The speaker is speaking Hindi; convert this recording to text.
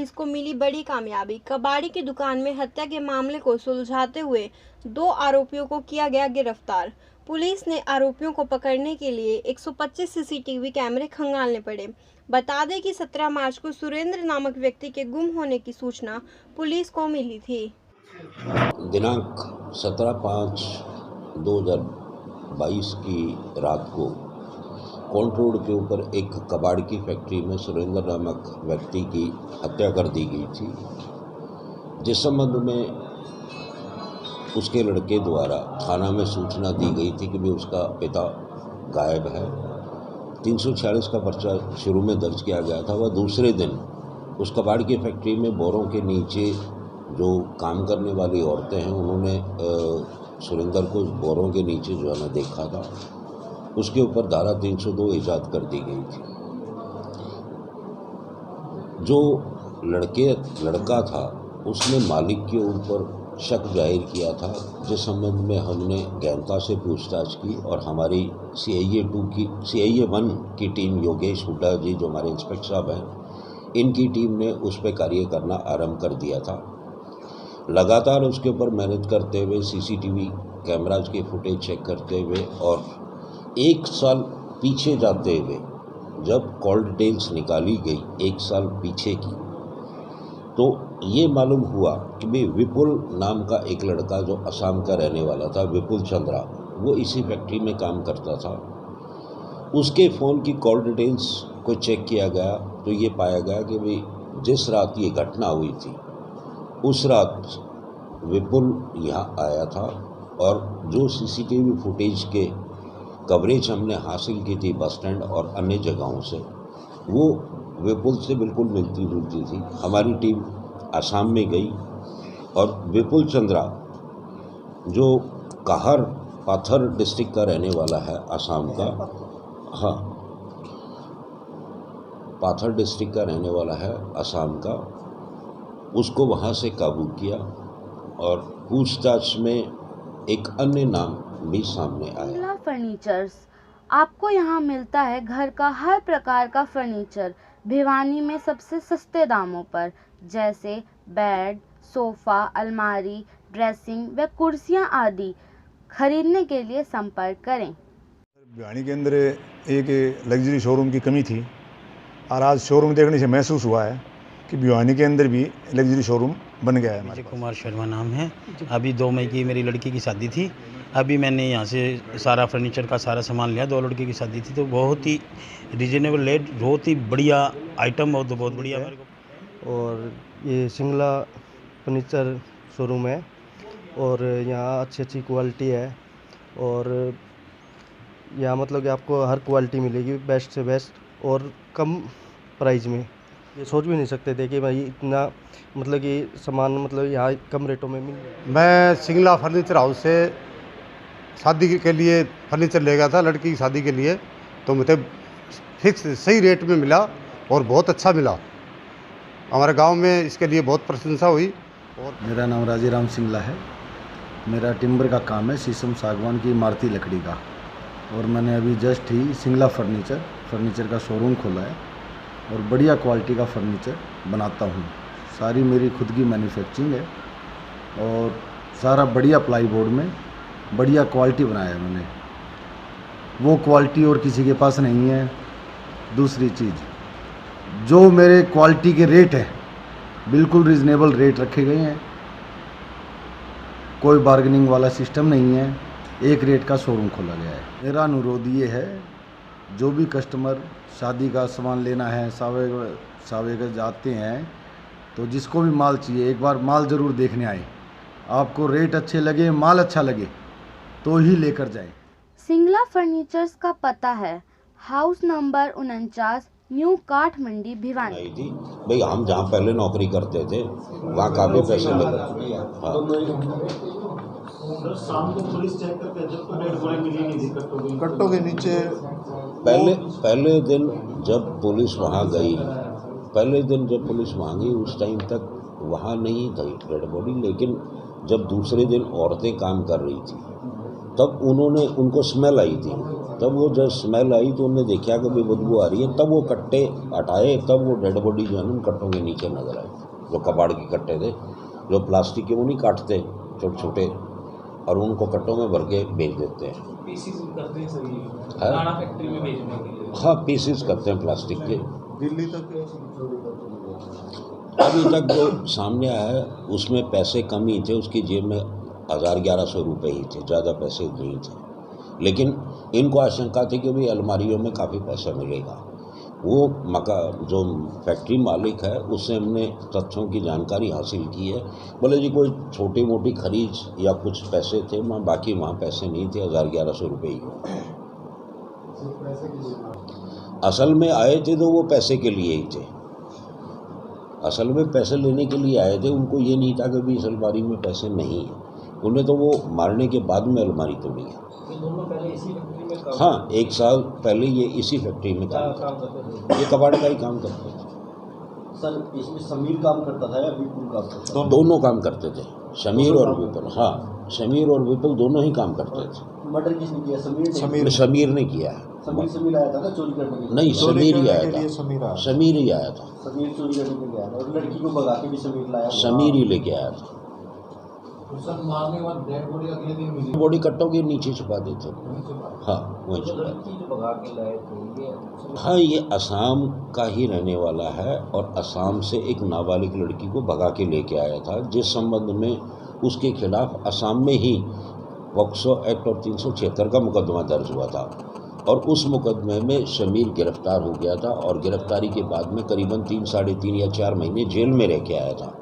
पुलिस को मिली बड़ी कामयाबी। कबाड़ी की दुकान में हत्या के मामले को सुलझाते हुए 2 आरोपियों को किया गया गिरफ्तार। पुलिस ने आरोपियों को पकड़ने के लिए 125 सीसीटीवी कैमरे खंगालने पड़े। बता दें कि 17 मार्च को सुरेंद्र नामक व्यक्ति के गुम होने की सूचना पुलिस को मिली थी। दिनांक 17/5/2022 की रात को कोंट रोड के ऊपर एक कबाड़ की फैक्ट्री में सुरेंद्र नामक व्यक्ति की हत्या कर दी गई थी, जिस संबंध में उसके लड़के द्वारा थाना में सूचना दी गई थी कि भाई उसका पिता गायब है। 346 का पर्चा शुरू में दर्ज किया गया था। वह दूसरे दिन उस कबाड़ की फैक्ट्री में बोरों के नीचे जो काम करने वाली औरतें हैं, उन्होंने सुरेंद्र को बोरों के नीचे जो है ना देखा था। उसके ऊपर धारा 302 ईजाद कर दी गई थी। जो लड़का था उसने मालिक के ऊपर शक जाहिर किया था, जिस संबंध में हमने गहनता से पूछताछ की और हमारी CIA 1 की टीम, योगेश हुड्डा जी जो हमारे इंस्पेक्टर साहब हैं, इनकी टीम ने उस पर कार्य करना आरंभ कर दिया था। लगातार उसके ऊपर मेहनत करते हुए, CCTV कैमराज की फुटेज चेक करते हुए और 1 साल पीछे जाते हुए जब कॉल डिटेल्स निकाली गई 1 साल पीछे की, तो ये मालूम हुआ कि भाई विपुल नाम का एक लड़का जो असम का रहने वाला था, विपुल चंद्रा, वो इसी फैक्ट्री में काम करता था। उसके फ़ोन की कॉल डिटेल्स को चेक किया गया तो ये पाया गया कि भाई जिस रात ये घटना हुई थी उस रात विपुल यहाँ आया था और जो CCTV फुटेज के कवरेज हमने हासिल की थी बस स्टैंड और अन्य जगहों से, वो विपुल से बिल्कुल मिलती जुलती थी। हमारी टीम आसाम में गई और विपुल चंद्रा जो काहर पाथर डिस्ट्रिक्ट का रहने वाला है, आसाम का, हाँ, पाथर डिस्ट्रिक्ट का रहने वाला है आसाम का, उसको वहाँ से काबू किया और पूछताछ में एक अन्य नाम भी सामने आया। सिंगला फर्नीचर्स, आपको यहाँ मिलता है घर का हर प्रकार का फर्नीचर भिवानी में सबसे सस्ते दामों पर, जैसे बेड, सोफ़ा, अलमारी, ड्रेसिंग व कुर्सियाँ आदि। खरीदने के लिए संपर्क करें। भिवानी के अंदर एक लग्जरी शोरूम की कमी थी और आज शोरूम देखने से महसूस हुआ है कि भिवानी के अंदर भी लग्जरी शोरूम बन गया है। विजय कुमार शर्मा नाम है। अभी 2 मई की मेरी लड़की की शादी थी। अभी मैंने यहाँ से सारा फर्नीचर का सारा सामान लिया। 2 लड़की की शादी थी तो बहुत ही रीजनेबल रेट, बहुत ही बढ़िया आइटम, बहुत बढ़िया मेरे को। और ये सिंगला फर्नीचर शोरूम है और यहाँ अच्छी क्वालिटी है और यहाँ मतलब कि आपको हर क्वालिटी मिलेगी, बेस्ट से बेस्ट और कम प्राइस में। ये सोच भी नहीं सकते थे कि भाई इतना मतलब कि सामान मतलब यहाँ कम रेटों में मिल। मैं सिंगला फर्नीचर हाउस से शादी के लिए फर्नीचर ले गया था लड़की की शादी के लिए, तो मुझे फिक्स सही रेट में मिला और बहुत अच्छा मिला। हमारे गांव में इसके लिए बहुत प्रशंसा हुई। और मेरा नाम राजीराम सिंगला है। मेरा टिम्बर का काम है, शीशम सागवान की इमारती लकड़ी का, और मैंने अभी जस्ट ही सिंगला फर्नीचर का शोरूम खोला है और बढ़िया क्वालिटी का फर्नीचर बनाता हूँ। सारी मेरी खुद की मैन्युफैक्चरिंग है और सारा बढ़िया प्लाईवुड में बढ़िया क्वालिटी बनाया है मैंने। वो क्वालिटी और किसी के पास नहीं है। दूसरी चीज़, जो मेरे क्वालिटी के रेट है बिल्कुल रीज़नेबल रेट रखे गए हैं। कोई बार्गेनिंग वाला सिस्टम नहीं है। एक रेट का शोरूम खोला गया है। मेरा अनुरोध ये है, जो भी कस्टमर शादी का सामान लेना है, सावे का जाते हैं, तो जिसको भी माल चाहिए एक बार माल ज़रूर देखने आए। आपको रेट अच्छे लगे, माल अच्छा लगे तो ही लेकर जाएं। सिंगला फर्नीचर्स का पता है हाउस नंबर 49, न्यू काठ मंडी, भिवानी। थी भाई, हम जहाँ पहले नौकरी करते थे वहाँ काफ़ी पैसे लगे। हाँ, शाम को पुलिस चेक करके जब तो डेड बॉडी मिली नहीं थी कट्टों के नीचे। पहले दिन जब पुलिस वहाँ गई, उस टाइम तक वहाँ नहीं थी डेड बॉडी, लेकिन जब दूसरे दिन औरतें काम कर रही थी तब उन्होंने उनको स्मेल आई थी, तब वो जब स्मेल आई तो उन्होंने देखा कि भाई बदबू आ रही है, तब वो कट्टे हटाए, तब वो डेड बॉडी जो है उन कट्टों के नीचे नजर आई, जो कबाड़ के कट्टे थे, जो प्लास्टिक के वो नहीं काटते छोटे छोटे, और उनको कट्टों में भर के बेच देते हैं। पीसीस करते हैं सर, है? खाना फैक्ट्री में बेचने के लिए। हाँ, पीसेस करते हैं प्लास्टिक के। दिल्ली तक अभी तक जो सामने आया है उसमें पैसे कम ही थे, उसकी जेब में 1000-1100 रुपये ही थे, ज़्यादा पैसे नहीं थे। लेकिन इनको आशंका थी कि भाई अलमारियों में काफ़ी पैसा मिलेगा। वो जो फैक्ट्री मालिक है उससे हमने तथ्यों की जानकारी हासिल की है। बोले जी कोई छोटी मोटी खरीद या कुछ पैसे थे वहाँ, बाकी वहाँ पैसे नहीं थे, 1000-1100 रुपये ही। असल में आए थे तो वो पैसे के लिए ही थे, असल में पैसे लेने के लिए आए थे। उनको ये नहीं था कि भी इस अलमारी में पैसे नहीं हैं। उन्हें तो वो मारने के बाद में अलमारी तोड़ी है। ये दोनों पहले इसी फैक्ट्री में काम हाँ, 1 साल पहले ये इसी फैक्ट्री में काम करते थे। ये कबाड़ का ही काम करते थे। सर इसमें समीर काम करता था या विपुल काम करता था? दोनों काम करते थे, शमीर और विपुल। हाँ, शमीर और विपुल दोनों ही काम करते थे। मर्डर किसने किया? समीर शमीर ने किया है। समीर आया था ना चोरी करने के लिए? नहीं, समीर ही आया था, समीर ही आया था। समीर चोरी करने के लिए आया था और लड़की को भगा के भी समीर लाया। समीर ही लेके आया था। सर मारने के बाद डेड बॉडी अगले दिन मिली। बॉडी कट्टों के नीचे छुपा देते थे। हाँ, वहीं छुपा। लड़की जो भगा के लाए थे ये हाँ, ये असम का ही रहने वाला है और असम से एक नाबालिग लड़की को भगा के लेके आया था, जिस संबंध में उसके खिलाफ असम में ही पॉक्सो एक्ट और 376 का मुकदमा दर्ज हुआ था। और उस मुकदमे में शमीर गिरफ्तार हो गया था और गिरफ्तारी के बाद में करीबन 3, साढ़े 3 या 4 महीने जेल में रह के आया था।